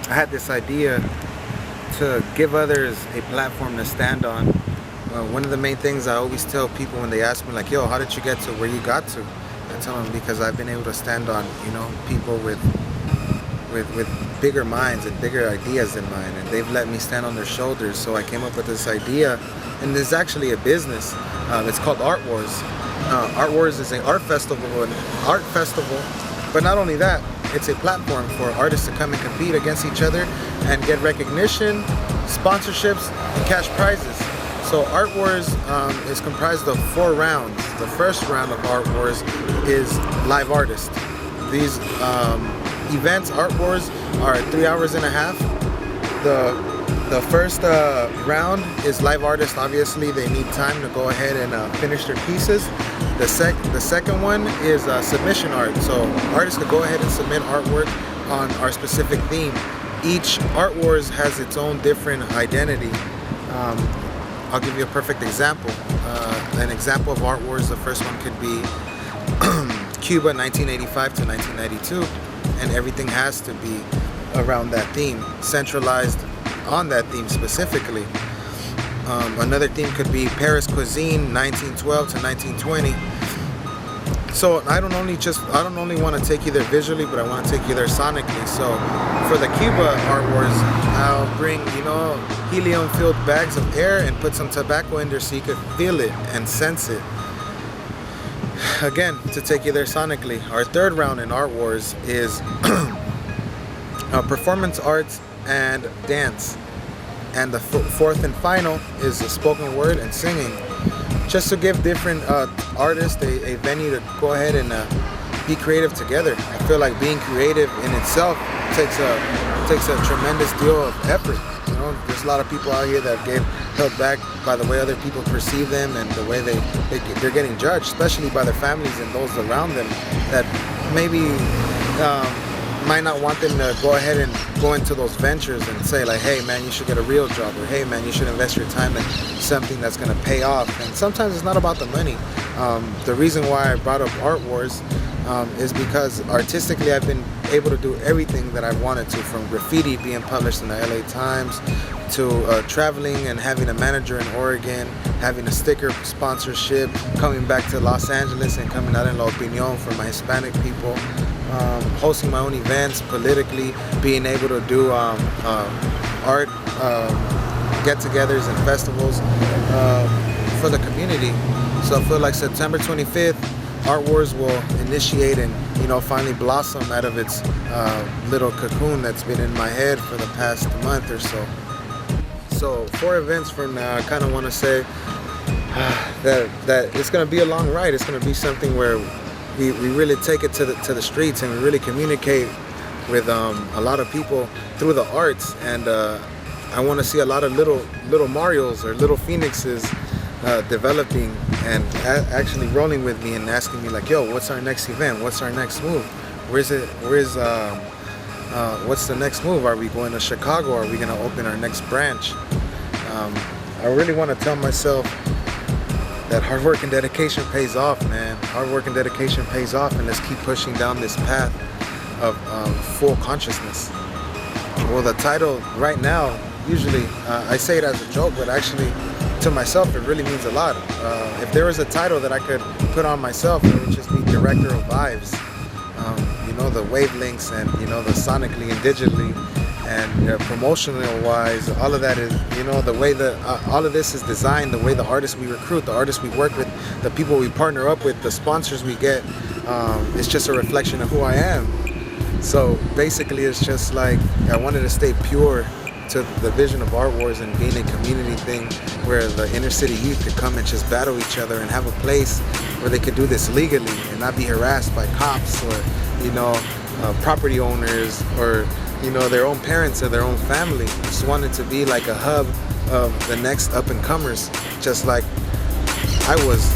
I had this idea to give others a platform to stand on. One of the main things I always tell people when they ask me like, yo, how did you get to where you got to? I tell them because I've been able to stand on, you know, people with bigger minds and bigger ideas than mine, and they've let me stand on their shoulders. So I came up with this idea, and this is actually a business. It's called ArtWars. ArtWars is an art festival, but not only that, it's a platform for artists to come and compete against each other and get recognition, sponsorships, and cash prizes. So ArtWars is comprised of 4 rounds. The first round of ArtWars is live artists. These events, ArtWars, are 3 hours and a half. The first round is live artists. Obviously, they need time to go ahead and finish their pieces. The second one is submission art. So artists could go ahead and submit artwork on our specific theme. Each ArtWars has its own different identity. I'll give you a perfect example. An example of ArtWars, the first one could be Cuba 1985 to 1992, and everything has to be around that theme, centralized on that theme specifically. Another theme could be Paris cuisine 1912 to 1920. So I don't only want to take you there visually, but I want to take you there sonically. So for the Cuba ArtWars, I'll bring, you know, helium-filled bags of air and put some tobacco in there so you could feel it and sense it. Again, to take you there sonically. Our third round in ArtWars is performance arts and dance. And the fourth and final is the spoken word and singing. Just to give different artists a venue to go ahead and be creative together. I feel like being creative in itself takes a tremendous deal of effort. You know, there's a lot of people out here that get held back by the way other people perceive them and the way they're getting judged, especially by their families and those around them that maybe might not want them to go ahead and go into those ventures and say like, hey man, you should get a real job, or hey man, you should invest your time in something that's going to pay off. And sometimes it's not about the money. The reason why I brought up ArtWars is because artistically I've been able to do everything that I wanted to, from graffiti being published in the LA Times to traveling and having a manager in Oregon, having a sticker sponsorship, coming back to Los Angeles and coming out in La Opinion for my Hispanic people, hosting my own events politically, being able to do art get-togethers and festivals for the community. So I feel like September 25th, ArtWars will initiate and, you know, finally blossom out of its little cocoon that's been in my head for the past month or so. So 4 events from now, I kind of want to say that it's going to be a long ride. It's going to be something where we really take it to the streets and we really communicate with a lot of people through the arts. And I want to see a lot of little Marios or little Phoenixes developing and actually rolling with me and asking me like, yo, what's our next event? What's our next move? What's the next move? Are we going to Chicago? Are we going to open our next branch? I really want to tell myself that hard work and dedication pays off, man. Hard work and dedication pays off, and let's keep pushing down this path of full consciousness. Well, the title right now, usually I say it as a joke, but actually to myself it really means a lot. If there was a title that I could put on myself, it would just be Director of Vibes. You know, the wavelengths and, you know, the sonically and digitally and promotional wise, all of that is, you know, the way that all of this is designed, the way the artists we recruit, the artists we work with, the people we partner up with, the sponsors we get, it's just a reflection of who I am. So basically it's just like I wanted to stay pure to the vision of ArtWars and being a community thing where the inner city youth could come and just battle each other and have a place where they could do this legally and not be harassed by cops or, you know, property owners or, you know, their own parents or their own family. Just wanted to be like a hub of the next up and comers, just like I was